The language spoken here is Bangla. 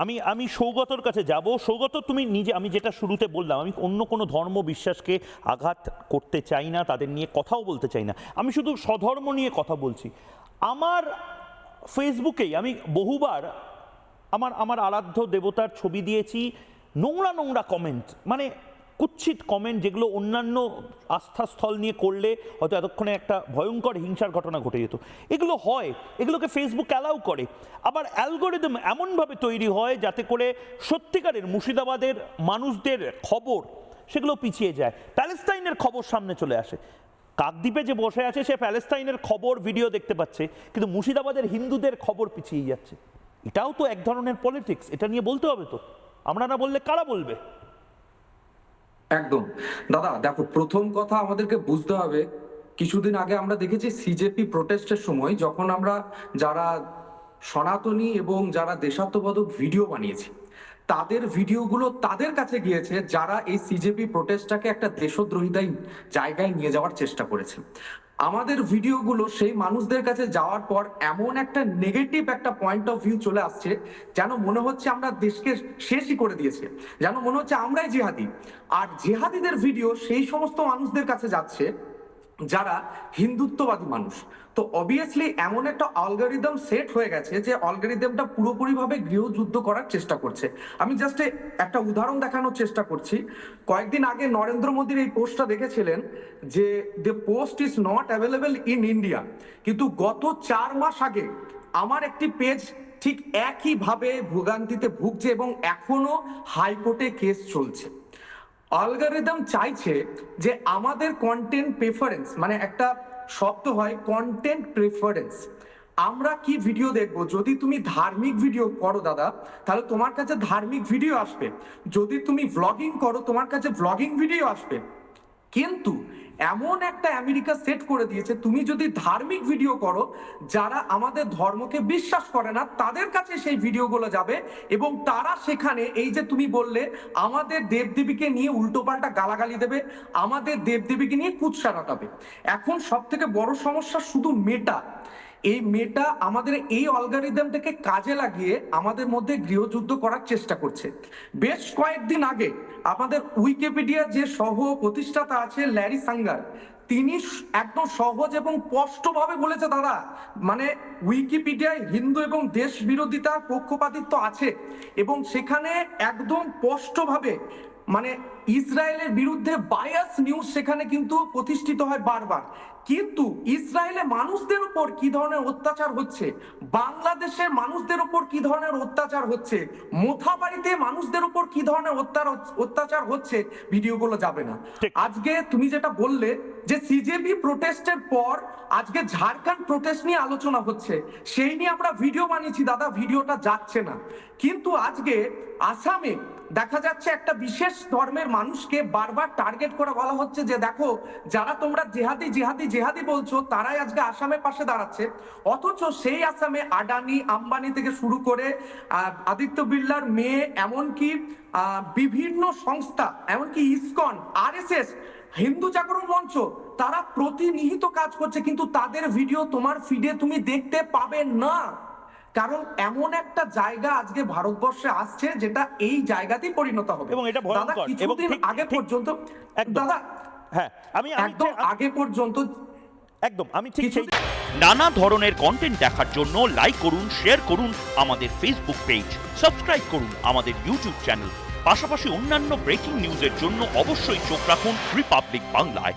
আমি আমি সৌগতর কাছে যাব। সৌগত, তুমি নিজে, আমি যেটা শুরুতে বললাম, আমি অন্য কোনো ধর্ম বিশ্বাসকে আঘাত করতে চাই না, তাদের নিয়ে কথাও বলতে চাই না, আমি শুধু স্বধর্ম নিয়ে কথা বলছি। আমার ফেসবুকেই আমি বহুবার আমার আমার আরাধ্য দেবতার ছবি দিয়েছি, নোংরা নোংরা কমেন্ট, মানে কুৎসিত কমেন্ট, যেগুলো অন্যান্য আস্থাস্থল নিয়ে করলে হয়তো এতক্ষণে একটা ভয়ঙ্কর হিংসার ঘটনা ঘটে যেত। এগুলো হয়, এগুলোকে ফেসবুক অ্যালাউ করে। আবার অ্যালগোরিদম এমনভাবে তৈরি হয় যাতে করে সত্যিকারের মুর্শিদাবাদের মানুষদের খবর সেগুলো পিছিয়ে যায়, প্যালেস্তাইনের খবর সামনে চলে আসে। কাকদ্বীপে যে বসে আছে সে প্যালেস্তাইনের খবর ভিডিও দেখতে পাচ্ছে, কিন্তু মুর্শিদাবাদের হিন্দুদের খবর পিছিয়ে যাচ্ছে। এটাও তো এক ধরনের পলিটিক্স, এটা নিয়ে বলতে হবে তো, আমরা না বললে কারা বলবে? একদম। দাদা দেখো, প্রথম কথা আমাদেরকে বুঝতে হবে, কিছুদিন আগে আমরা দেখেছি সিজেপি প্রোটেস্টের সময় যখন আমরা যারা সনাতনী এবং যারা দেশাত্মবোধক ভিডিও বানিয়েছি, তাদের ভিডিওগুলো তাদের কাছে গিয়েছে যারা এই সিজেপি প্রোটেস্টটাকে একটা দেশদ্রোহিতাই জায়গায় নিয়ে যাওয়ার চেষ্টা করেছে। আমাদের ভিডিওগুলো সেই মানুষদের কাছে যাওয়ার পর এমন একটা নেগেটিভ একটা পয়েন্ট অফ ভিউ চলে আসছে, যেন মনে হচ্ছে আমরা দেশকে শেষই করে দিয়েছে, যেন মনে হচ্ছে আমরাই জিহাদি। আর জিহাদিদের ভিডিও সেই সমস্ত মানুষদের কাছে যাচ্ছে যারা হিন্দুত্ববাদী মানুষ। তো অবভিয়াসলি এমন একটা অ্যালগরিদম সেট হয়ে গেছে যে অ্যালগরিদমটা পুরোপুরিভাবে গৃহযুদ্ধ করার চেষ্টা করছে। আমি জাস্ট একটা উদাহরণ দেখানোর চেষ্টা করছি। কয়েকদিন আগে নরেন্দ্র মোদীর এই পোস্টটা দেখেছিলেন যে the post is not available in India, কিন্তু গত 4 মাস আগে আমার একটি পেজ ঠিক একইভাবে ভোগান্তিতে ভুগছে এবং এখনো হাইকোর্টে কেস চলছে। অ্যালগরিদম চাইছে যে আমাদের কন্টেন্ট প্রেফারেন্স, মানে একটা শব্দ হয় কন্টেন্ট প্রেফারেন্স, আমরা কি ভিডিও দেখবো। যদি তুমি ধার্মিক ভিডিও করো দাদা, তাহলে তোমার কাছে ধার্মিক ভিডিও আসবে। যদি তুমি ভ্লগিং করো, তোমার কাছে ভ্লগিং ভিডিও আসবে। কিন্তু এমন একটা আমেরিকা সেট করে দিয়েছে, তুমি যদি ধার্মিক ভিডিও করো, যারা আমাদের ধর্মকে বিশ্বাস করে না তাদের কাছে সেই ভিডিওগুলো যাবে, এবং তারা সেখানে এই যে তুমি বললে আমাদের দেবদেবীকে নিয়ে উল্টোপাল্টা গালাগালি দেবে, আমাদের দেবদেবীকে নিয়ে কুৎসা রটাবে। এখন সব থেকে বড় সমস্যা শুধু মেটা, এই মেটা আমাদের এই অ্যালগরিদমটাকে কাজে লাগিয়ে আমাদের মধ্যে গৃহযুদ্ধ করার চেষ্টা করছে। বেশ কয়েকদিন আগে আমাদের উইকিপিডিয়া যে সহ প্রতিষ্ঠাতা আছে ল্যারি সাঙ্গার, তিনি একদম সহজ এবং স্পষ্টভাবে বলেছে, দাদা মানে উইকিপিডিয়ায় হিন্দু এবং দেশ বিরোধিতার পক্ষপাতিত্ব আছে, এবং সেখানে একদম স্পষ্টভাবে মানে ইসরায়েলের বিরুদ্ধে বায়াস নিউজ সেখানে কিন্তু প্রতিষ্ঠিত হয় বারবার। কিন্তু ইসরায়েলে মানুষদের উপর কি ধরনের অত্যাচার হচ্ছে, বাংলাদেশের মানুষদের উপর কি ধরনের অত্যাচার হচ্ছে, মোথাবাড়িতে মানুষদের উপর কি ধরনের অত্যাচার হচ্ছে, ভিডিওগুলো যাবে না। আজকে তুমি যেটা বললে যে সিজেপি প্রোটেস্টের পর আজকে ঝাড়খণ্ড প্রোটেস্ট নিয়ে আলোচনা হচ্ছে, সেই নিয়ে আমরা ভিডিও বানিয়েছি দাদা, ভিডিওটা যাচ্ছে না। কিন্তু আজকে আসামে দেখা যাচ্ছে একটা বিশেষ ধর্মের মানুষকে বারবার টার্গেট করে বলা হচ্ছে যে দেখো, যারা তোমরা জেহাদি জেহাদি জেহাদি বলছো তারাই আজকে আসামের পাশে দাঁড়াচ্ছে। অথচ সেই আসামে আদানি আম্বানি থেকে শুরু করে আদিত্য বিড়লার মেয়ে, এমনকি বিভিন্ন সংস্থা, এমনকি ইসকন, আরএসএস, হিন্দু জাগরণ মঞ্চ, তারা প্রতিনিহিত কাজ করছে, কিন্তু তাদের ভিডিও তোমার ফিডে তুমি দেখতে পাবে না। কারণ এমন একটা জায়গা আজকে ভারতবর্ষে আসছে যেটা এই জায়গাতেই পরিণত হবে। এবং এটা দাদা ভয়ঙ্কর। কিছুদিন আগে পর্যন্ত দাদা হ্যাঁ, আমি একদম আগে পর্যন্ত একদম আমি ঠিক সেই নানা ধরনের কন্টেন্ট দেখার জন্য লাইক করুন, শেয়ার করুন আমাদের ফেসবুক পেজ, সাবস্ক্রাইব করুন আমাদের ইউটিউব চ্যানেল। পাশাপাশি অন্যান্য ব্রেকিং নিউজের জন্য অবশ্যই চোখ রাখুন রিপাবলিক বাংলায়।